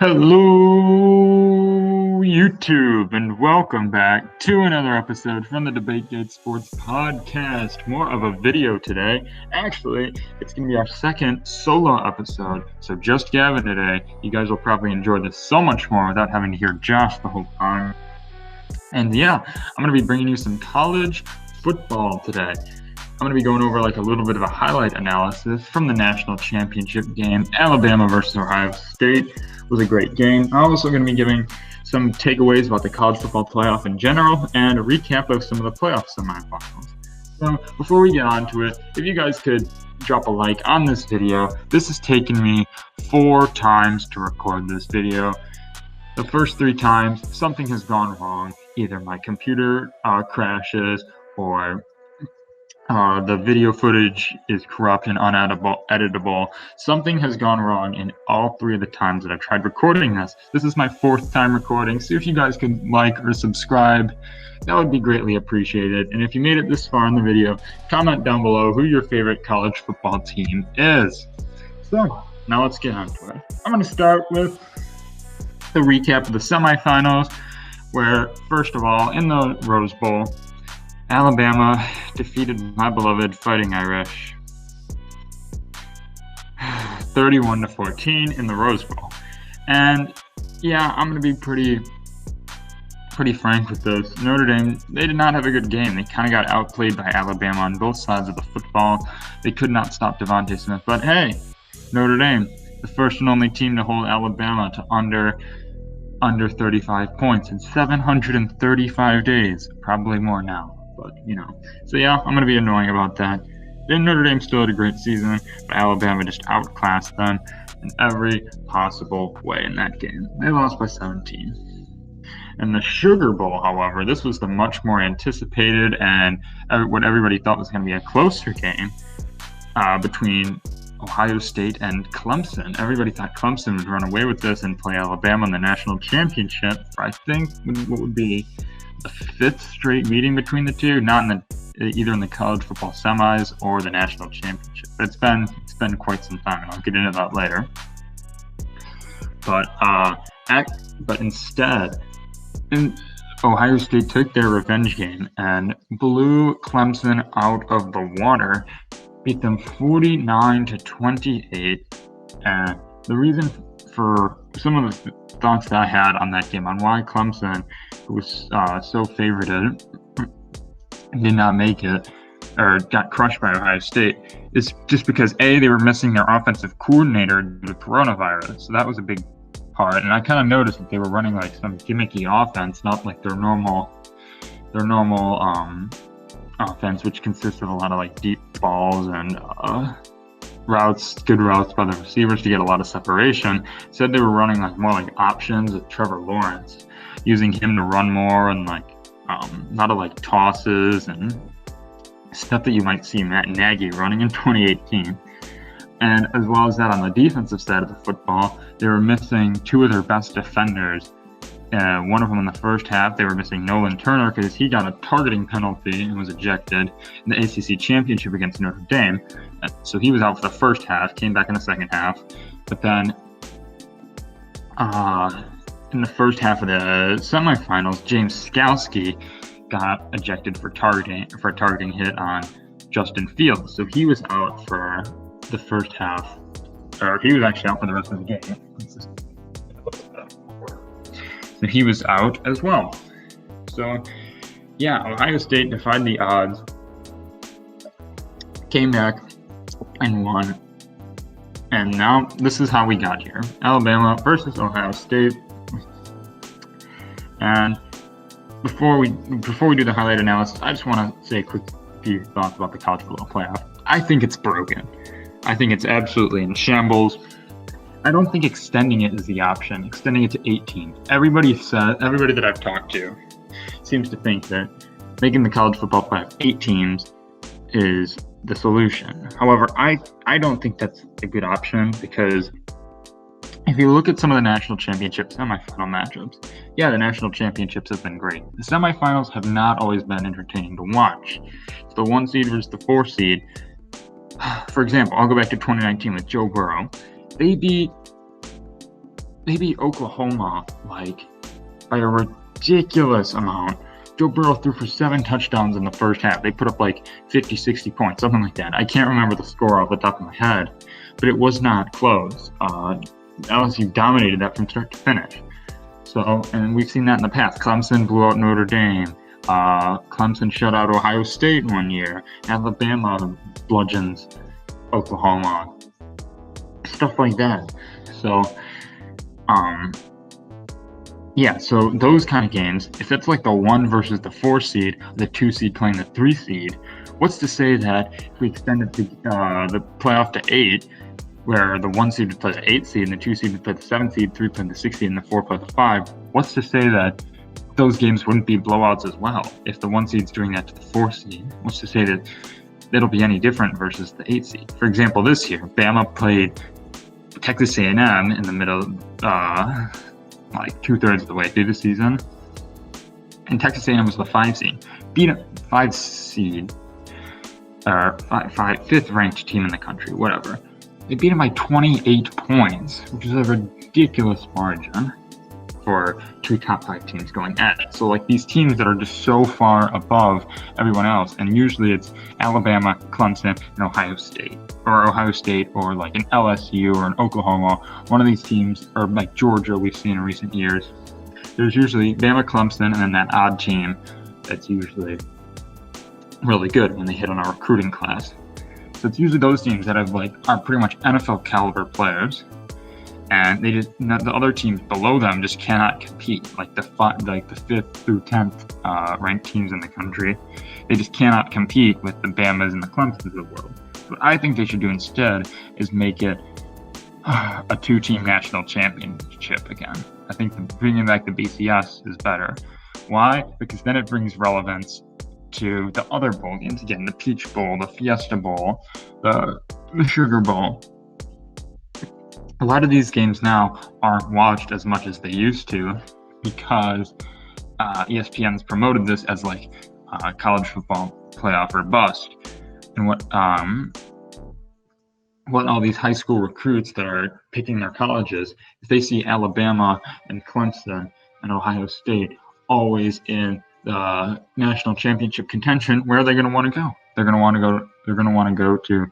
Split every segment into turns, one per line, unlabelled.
Hello, YouTube, and welcome back to another episode from the Debate Gate Sports Podcast. More of a video today. Actually, it's going to be our second solo episode, so just Gavin today. You guys will probably enjoy this so much more without having to hear Josh the whole time. And yeah, I'm going to be bringing you some college football today. I'm going to be going over like a little bit of a highlight analysis from the national championship game. Alabama versus Ohio State was a great game. I'm also going to be giving some takeaways about the college football playoff in general and a recap of some of the playoff semifinals. So before we get on to it, if you guys could drop a like on this video. This has taken me 4 times to record this video. The first 3 times, something has gone wrong. Either my computer crashes or the video footage is corrupt and uneditable. Something has gone wrong in all 3 of the times that I've tried recording this. This is my 4th time recording, so if you guys could like or subscribe, that would be greatly appreciated. And if you made it this far in the video, comment down below who your favorite college football team is. So, now let's get on to it. I'm going to start with the recap of the semifinals, where, first of all, in the Rose Bowl, Alabama defeated my beloved Fighting Irish 31-14 in the Rose Bowl. And yeah, I'm going to be pretty frank with this. Notre Dame, they did not have a good game. They kind of got outplayed by Alabama on both sides of the football. They could not stop Devontae Smith. But hey, Notre Dame, the first and only team to hold Alabama to under 35 points in 735 days. Probably more now. But, so yeah, I'm going to be annoying about that. Then Notre Dame still had a great season, but Alabama just outclassed them in every possible way in that game. They lost by 17. In the Sugar Bowl, however, this was the much more anticipated and what everybody thought was going to be a closer game between Ohio State and Clemson. Everybody thought Clemson would run away with this and play Alabama in the national championship for, I think, what would be the 5th straight meeting between the two, not in either in the college football semis or the national championship. But it's been quite some time, and I'll get into that later. But instead, Ohio State took their revenge game and blew Clemson out of the water, beat them 49-28. And the reason for some of the thoughts that I had on that game on why Clemson, who was so favorited, did not make it or got crushed by Ohio State is just because they were missing their offensive coordinator due to coronavirus. So that was a big part. And I kind of noticed that they were running like some gimmicky offense, not like their normal offense, which consists of a lot of like deep balls and good routes by the receivers to get a lot of separation. Said they were running like more like options with Trevor Lawrence, using him to run more and like a lot of like tosses and stuff that you might see Matt Nagy running in 2018. And as well as that, on the defensive side of the football, they were missing 2 of their best defenders. One of them in the first half, they were missing Nolan Turner because he got a targeting penalty and was ejected in the ACC championship against Notre Dame. So he was out for the first half, came back in the second half. But then in the first half of the semifinals, James Skalski got ejected for a targeting hit on Justin Fields. So he was out for the first half, or he was actually out for the rest of the game. So he was out as well. So yeah, Ohio State defied the odds, came back and won. And now this is how we got here. Alabama versus Ohio State. And before we do the highlight analysis, I just want to say a quick few thoughts about the college football playoff. I think it's broken. I think it's absolutely in shambles. I don't think extending it is the option. Extending it to 8 teams. Everybody that I've talked to seems to think that making the college football playoff 8 teams is the solution. However, I don't think that's a good option, because if you look at some of the national championship semifinal matchups, yeah, the national championships have been great. The semifinals have not always been entertaining to watch. It's the 1 seed versus the 4 seed. For example, I'll go back to 2019 with Joe Burrow. They beat they beat Oklahoma like by a ridiculous amount. Joe Burrow threw for 7 touchdowns in the first half. They put up like 50, 60 points, something like that. I can't remember the score off the top of my head, but it was not close. LSU dominated that from start to finish. So, and we've seen that in the past. Clemson blew out Notre Dame. Clemson shut out Ohio State one year. Alabama bludgeons Oklahoma. Stuff like that. So, yeah, so those kind of games, if it's like the 1 versus the 4 seed, the 2 seed playing the 3 seed, what's to say that if we extended the playoff to 8, where the 1 seed would play the 8 seed and the 2 seed would play the 7 seed, 3 play the 6 seed, and the 4 play the 5, what's to say that those games wouldn't be blowouts as well? If the 1 seed's doing that to the 4 seed, what's to say that it'll be any different versus the 8 seed? For example, this year, Bama played Texas A&M in the middle, like 2/3 of the way through the season, and Texas A&M was the 5 seed, beat a 5 seed, or 5th ranked team in the country, whatever. They beat them by 28 points, which is a ridiculous margin for 2 top 5 teams going at it. So like these teams that are just so far above everyone else, and usually it's Alabama, Clemson, and Ohio State, or like an LSU or an Oklahoma, one of these teams, or like Georgia we've seen in recent years. There's usually Bama, Clemson, and then that odd team that's usually really good when they hit on a recruiting class. So it's usually those teams that are pretty much NFL caliber players, and the other teams below them just cannot compete. Like the 5th through 10th ranked teams in the country, they just cannot compete with the Bamas and the Clemsons of the world. What I think they should do instead is make it a 2-team national championship again. I think bringing back the BCS is better. Why? Because then it brings relevance to the other bowl games again, the Peach Bowl, the Fiesta Bowl, the Sugar Bowl. A lot of these games now aren't watched as much as they used to because ESPN's promoted this as like college football playoff or bust. And what all these high school recruits that are picking their colleges, if they see Alabama and Clemson and Ohio State always in the national championship contention, where are they going to want to go? They're going to want to go to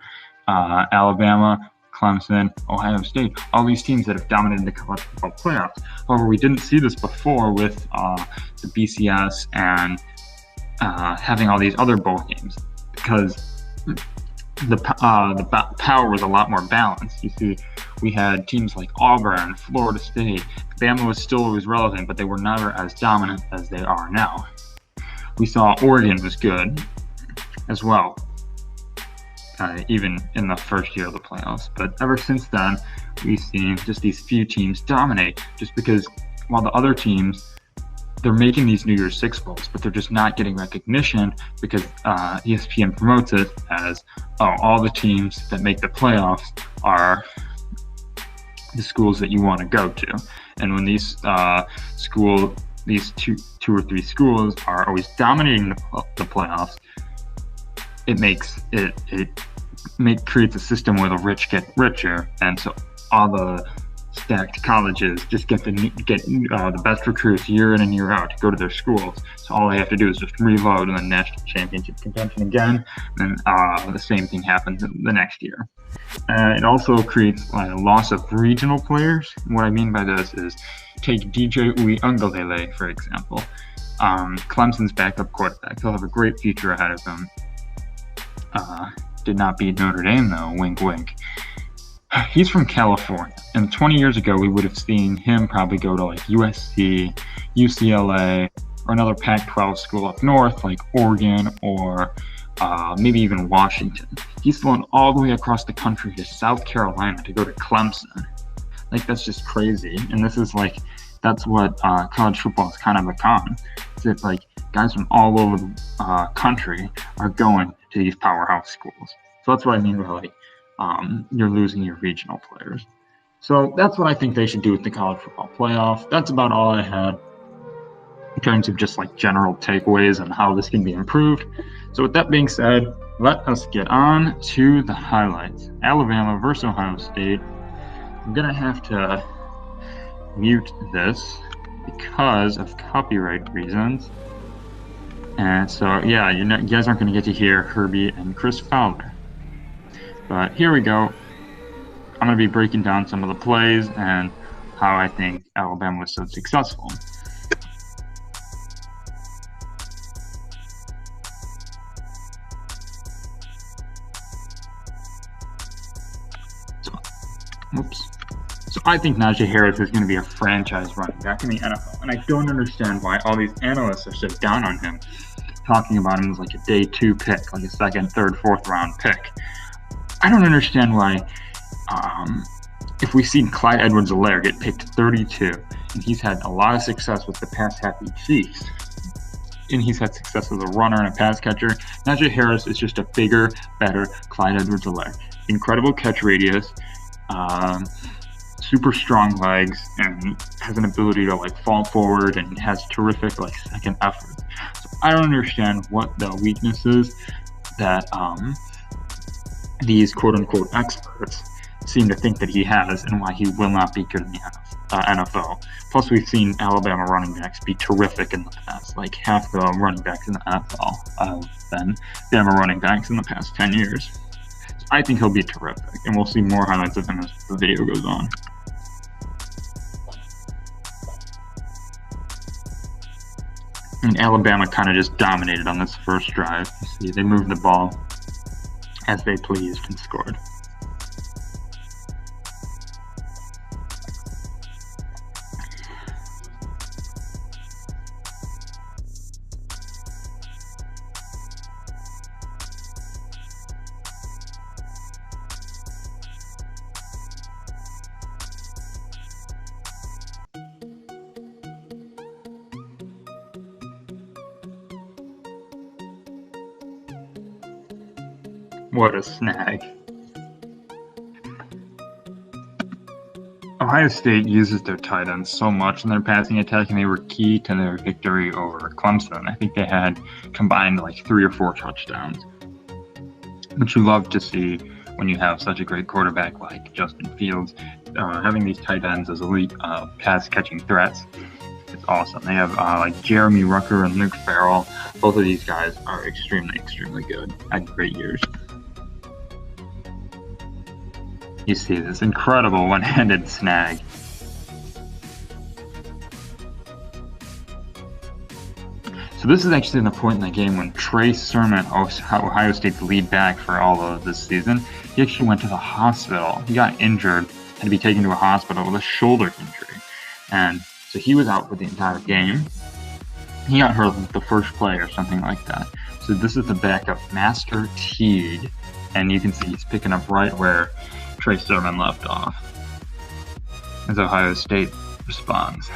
Alabama, Clemson, Ohio State, all these teams that have dominated the college football playoffs. However, we didn't see this before with the BCS and having all these other bowl games because the power was a lot more balanced. You see, we had teams like Auburn, Florida State. Bama was still always relevant, but they were never as dominant as they are now. We saw Oregon was good as well, even in the first year of the playoffs. But ever since then, we've seen just these few teams dominate just because while the other teams, they're making these New Year's Six bowls, but they're just not getting recognition because ESPN promotes it as, all the teams that make the playoffs are the schools that you want to go to. And when these two or three schools are always dominating the playoffs, it creates a system where the rich get richer, and so all the stacked colleges just get the best recruits year in and year out to go to their schools. So all they have to do is just reload and then national championship contention again. And then the same thing happens the next year. It also creates a loss of regional players. What I mean by this is take DJ Uiagalelei, for example. Clemson's backup quarterback. He'll have a great future ahead of him. Did not beat Notre Dame though, wink wink. He's from California, and 20 years ago we would have seen him probably go to like USC, UCLA, or another Pac-12 school up north like Oregon or maybe even Washington. He's flown all the way across the country to South Carolina to go to Clemson. Like, that's just crazy. And this is like, that's what college football has kind of become. It's like guys from all over the country are going to these powerhouse schools. So that's what I mean by like, you're losing your regional players. So that's what I think they should do with the college football playoff. That's about all I had in terms of just like general takeaways and how this can be improved. So with that being said, let us get on to the highlights. Alabama versus Ohio State. I'm going to have to mute this because of copyright reasons. And so, yeah, you guys aren't going to get to hear Herbie and Chris Fowler. But here we go. I'm going to be breaking down some of the plays and how I think Alabama was so successful. So I think Najee Harris is going to be a franchise running back in the NFL, and I don't understand why all these analysts are so down on him, talking about him as like a day 2 pick, like a second, third, fourth round pick. I don't understand why. If we've seen Clyde Edwards-Helaire get picked 32, and he's had a lot of success with the pass-happy Chiefs, and he's had success as a runner and a pass catcher, Najee Harris is just a bigger, better Clyde Edwards-Helaire. Incredible catch radius, super strong legs, and has an ability to like fall forward and has terrific like second effort. So I don't understand what the weaknesses that these quote-unquote experts seem to think that he has, and why he will not be good in the NFL. Plus, we've seen Alabama running backs be terrific in the past. Like half the running backs in the NFL have been Bama running backs in the past 10 years. So I think he'll be terrific, and we'll see more highlights of him as the video goes on. And Alabama kind of just dominated on this first drive. You see, they moved the ball as they pleased and scored. What a snag. Ohio State uses their tight ends so much in their passing attack, and they were key to their victory over Clemson. I think they had combined like 3 or 4 touchdowns, which you love to see when you have such a great quarterback like Justin Fields. Having these tight ends as elite pass-catching threats, it's awesome. They have like Jeremy Rucker and Luke Farrell. Both of these guys are extremely, extremely good. Had great years. You see this incredible one-handed snag. So this is actually the point in the game when Trey Sermon, Ohio State's lead back for all of this season, he actually went to the hospital. He got injured, had to be taken to a hospital with a shoulder injury. And so he was out for the entire game. He got hurt with the first play or something like that. So this is the backup, Master Teague. And you can see he's picking up right where Trey Sermon left off as Ohio State responds.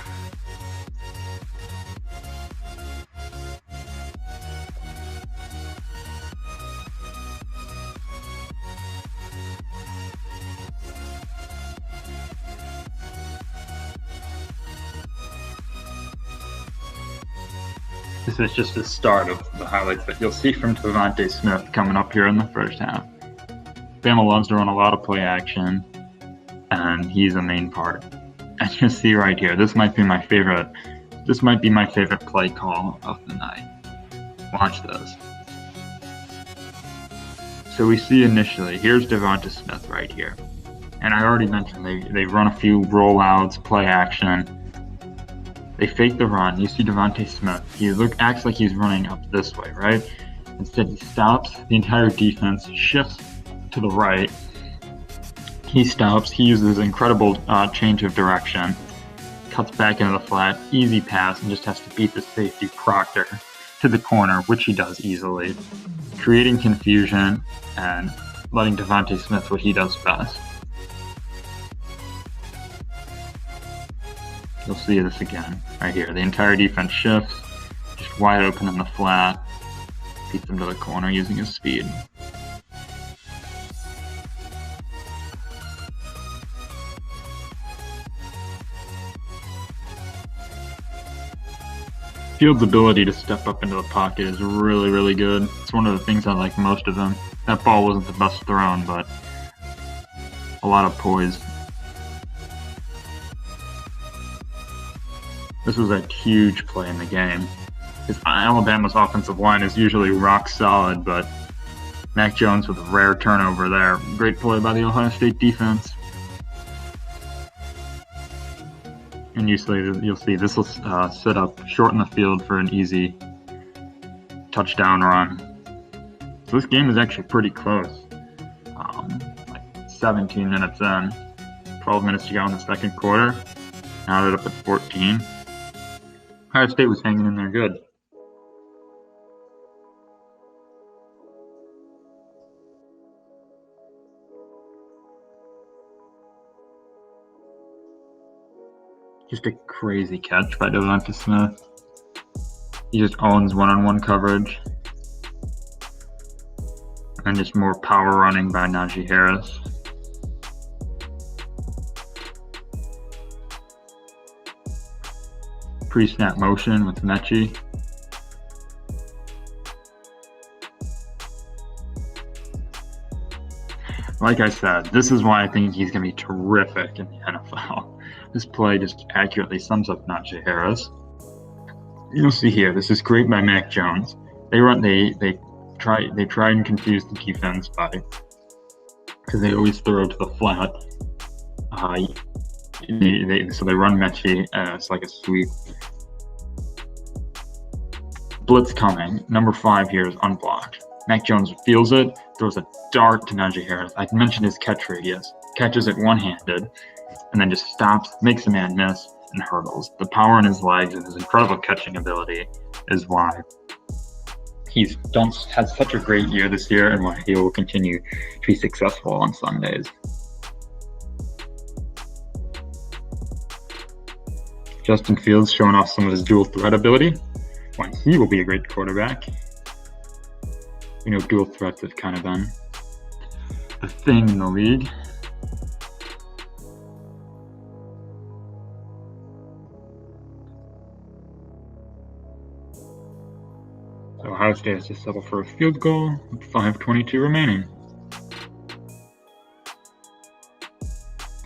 This is just the start of the highlights that you'll see from Devontae Smith coming up here in the first half. Bama loves to run a lot of play action, and he's a main part. As you see right here, this might be my favorite. This might be my favorite play call of the night. Watch this. So we see initially, here's Devontae Smith right here, and I already mentioned they run a few rollouts, play action. They fake the run. You see Devontae Smith. He acts like he's running up this way, right? Instead, he stops. The entire defense shifts to the right. He stops. He uses incredible change of direction. Cuts back into the flat. Easy pass, and just has to beat the safety Proctor to the corner, which he does easily, creating confusion and letting Devontae Smith what he does best. You'll see this again right here. The entire defense shifts, just wide open in the flat, beats him to the corner using his speed. Fields' ability to step up into the pocket is really, really good. It's one of the things I like most of him. That ball wasn't the best thrown, but a lot of poise. This was a huge play in the game. Because Alabama's offensive line is usually rock solid, but Mac Jones with a rare turnover there. Great play by the Ohio State defense. And you'll see this will set up short in the field for an easy touchdown run. So this game is actually pretty close. Like 17 minutes in, 12 minutes to go in the second quarter. Now they're up at 14. Ohio State was hanging in there good. Just a crazy catch by Devonta Smith. He just owns one-on-one coverage. And just more power running by Najee Harris. Pre-snap motion with Mechie. Like I said, this is why I think he's going to be terrific in the NFL. This play just accurately sums up Najee Harris. You'll see here, this is great by Mac Jones. They try and confuse the defense because they always throw to the flat. So they run Mechie, it's like a sweep. Blitz coming. Number 5 here is unblocked. Mac Jones feels it, throws a dart to Najee Harris. I mentioned his catch radius. Catches it one-handed, and then just stops, makes a man miss, and hurdles. The power in his legs and his incredible catching ability is why he's had such a great year this year and why he will continue to be successful on Sundays. Justin Fields showing off some of his dual threat ability. Why he will be a great quarterback. You know, dual threats have kind of been a thing in the league. So Ohio State has to settle for a field goal with 5:22 remaining.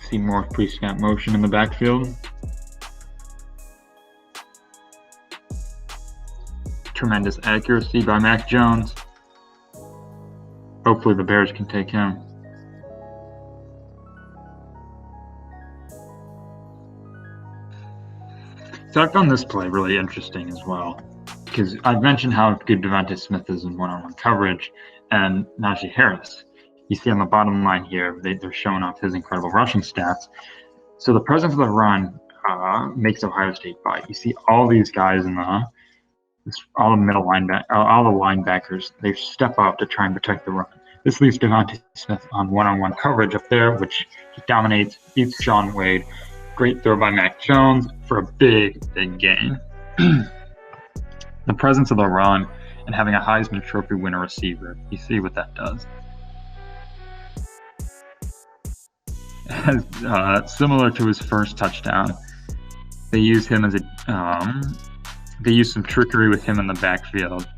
See more pre-snap motion in the backfield. Tremendous accuracy by Mac Jones. Hopefully the Bears can take him. So I found this play really interesting as well, because I've mentioned how good Devonta Smith is in one-on-one coverage, and Najee Harris. You see on the bottom line here, they're showing off his incredible rushing stats. So the presence of the run makes Ohio State bite. You see all these guys in all the linebackers, they step up to try and protect the run. This leaves Devonta Smith on one-on-one coverage up there, which he dominates, beats Shaun Wade. Great throw by Mac Jones for a big gain. The presence of the run and having a Heisman Trophy winner receiver, you see what that does. Similar to his first touchdown, they use him as they use some trickery with him in the backfield.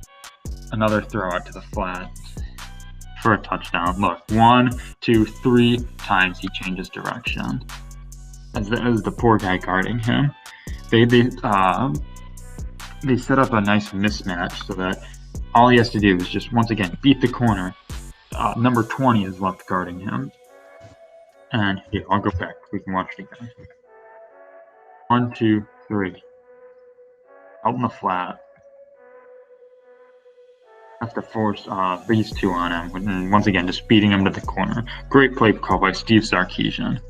Another throw out to the flat for a touchdown. Look, 1, 2, 3 times he changes direction. As the poor guy guarding him, they set up a nice mismatch so that all he has to do is just once again beat the corner. Number 20 is left guarding him. And here, I'll go back. We can watch it again. 1, 2, 3. Out in the flat. Have to force these two on him. And once again, just beating him to the corner. Great play call by Steve Sarkisian.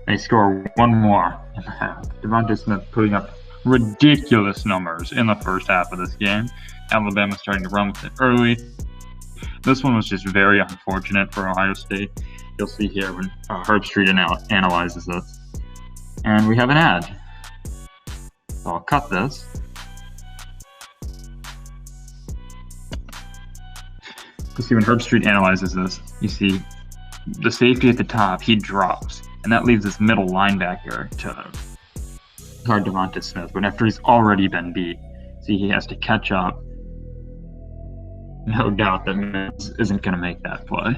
They score one more in the half. Devonta Smith putting up ridiculous numbers in the first half of this game. Alabama starting to run with it early. This one was just very unfortunate for Ohio State. You'll see here when Herb Street analyzes this. And we have an ad. So I'll cut this. You see when Herb Street analyzes this, you see the safety at the top, he drops. And that leaves this middle linebacker to guard Devonta Smith. But after he's already been beat, see, he has to catch up. No doubt that Miz isn't going to make that play.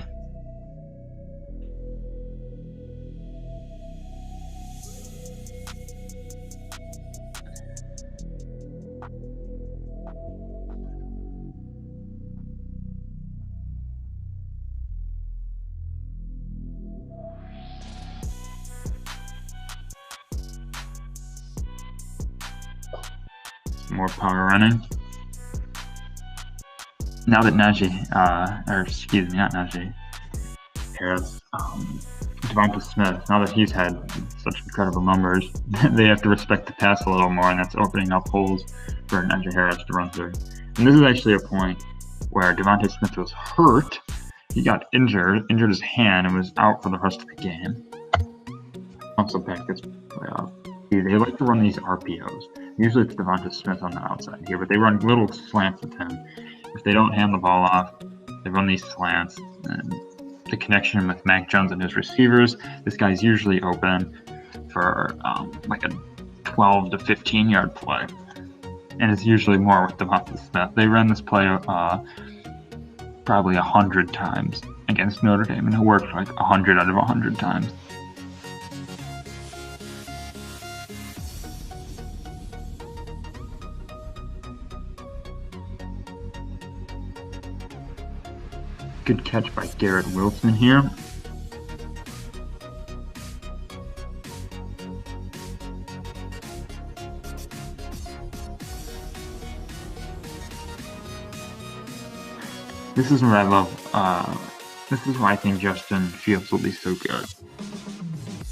more power running. Now that not Najee Harris, Devonta Smith, now that he's had such incredible numbers, they have to respect the pass a little more, and that's opening up holes for Najee Harris to run through. And this is actually a point where Devonta Smith was hurt. He got injured his hand, and was out for the rest of the game. Also back this playoff. They like to run these RPOs. Usually it's Devonta Smith on the outside here, but they run little slants with him. If they don't hand the ball off, they run these slants. And the connection with Mac Jones and his receivers, this guy's usually open for like a 12 to 15 yard play. And it's usually more with Devonta Smith. They ran this play probably 100 times against Notre Dame, and it worked like 100 out of 100 times. Good catch by Garrett Wilson here. This is where I love, this is why I think Justin Fields will be so good.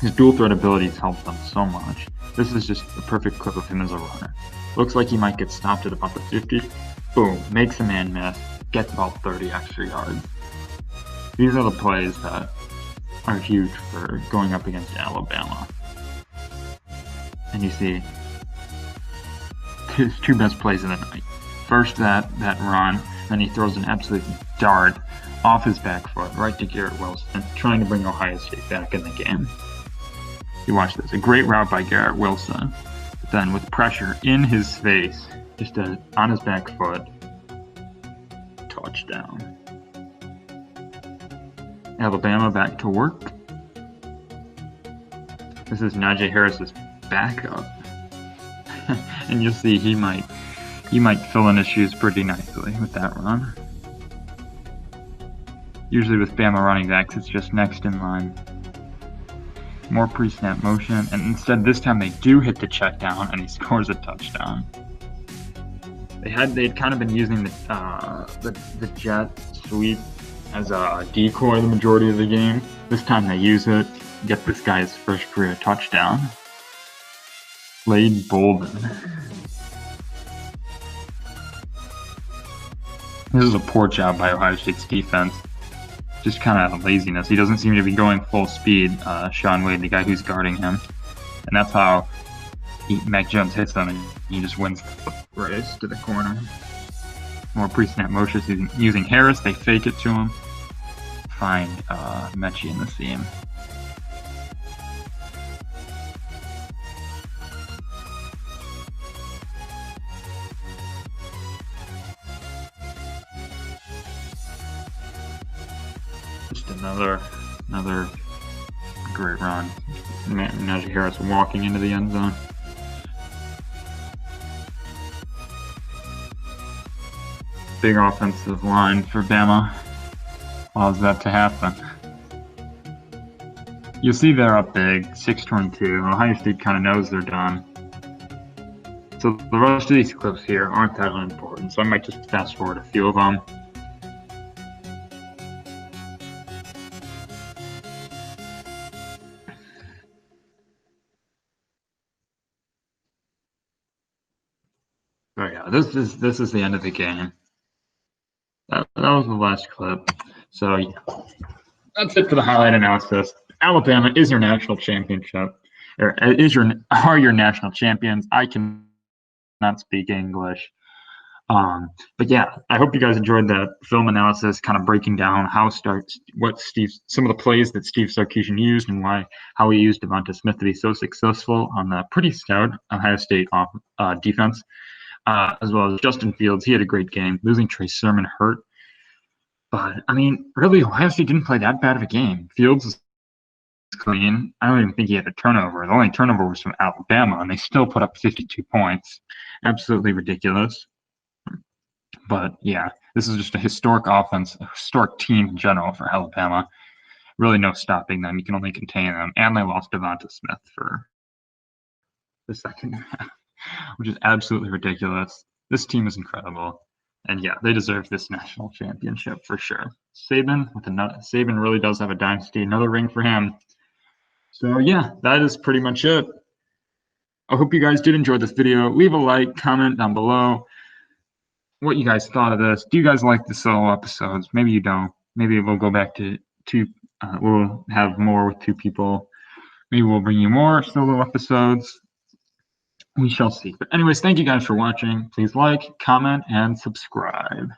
His dual threat abilities help them so much. This is just a perfect clip of him as a runner. Looks like he might get stopped at about the 50. Boom, makes a man miss, gets about 30 extra yards. These are the plays that are huge for going up against Alabama. And you see his two best plays of the night. First, that run, then he throws an absolute dart off his back foot right to Garrett Wilson, trying to bring Ohio State back in the game. You watch this. A great route by Garrett Wilson, but then with pressure in his face, just on his back foot, touchdown. Alabama back to work. This is Najee Harris's backup. And you'll see he might fill in his shoes pretty nicely with that run. Usually with Bama running backs, it's just next in line. More pre-snap motion, and instead this time they do hit the check down and he scores a touchdown. They'd kind of been using the jet sweep as a decoy the majority of the game. This time they use it, get this guy's first career touchdown. Slade Bolden. This is a poor job by Ohio State's defense. Just kind of laziness. He doesn't seem to be going full speed, Sean Wade, the guy who's guarding him. And that's how Mac Jones hits him, and he just wins the race to the corner. More pre-snap motions using Harris. They fake it to him. Find Mechie in the seam. Just another great run. Najee Harris walking into the end zone. Big offensive line for Bama allows that to happen. You'll see they're up big, 6-22. Ohio State kind of knows they're done. So the rest of these clips here aren't that unimportant, so I might just fast forward a few of them. Oh yeah, this is the end of the game. That was the last clip. So yeah, that's it for the highlight analysis. Alabama is your national championship, or are your national champions. I cannot speak English, but yeah, I hope you guys enjoyed that film analysis, kind of breaking down some of the plays that Steve Sarkisian used and how he used Devonta Smith to be so successful on the pretty stout Ohio State defense. As well as Justin Fields. He had a great game. Losing Trey Sermon hurt. But, I mean, really, Ohio State didn't play that bad of a game. Fields was clean. I don't even think he had a turnover. The only turnover was from Alabama, and they still put up 52 points. Absolutely ridiculous. But, yeah, this is just a historic offense, a historic team in general for Alabama. Really no stopping them. You can only contain them. And they lost Devonta Smith for the second half. which is absolutely ridiculous. This team is incredible. And yeah, they deserve this national championship for sure. Saban really does have a dynasty, another ring for him. So yeah, that is pretty much it. I hope you guys did enjoy this video. Leave a like, comment down below what you guys thought of this. Do you guys like the solo episodes? Maybe you don't. Maybe we'll go back to two. We'll have more with two people. Maybe we'll bring you more solo episodes. We shall see. But anyways, thank you guys for watching. Please like, comment, and subscribe.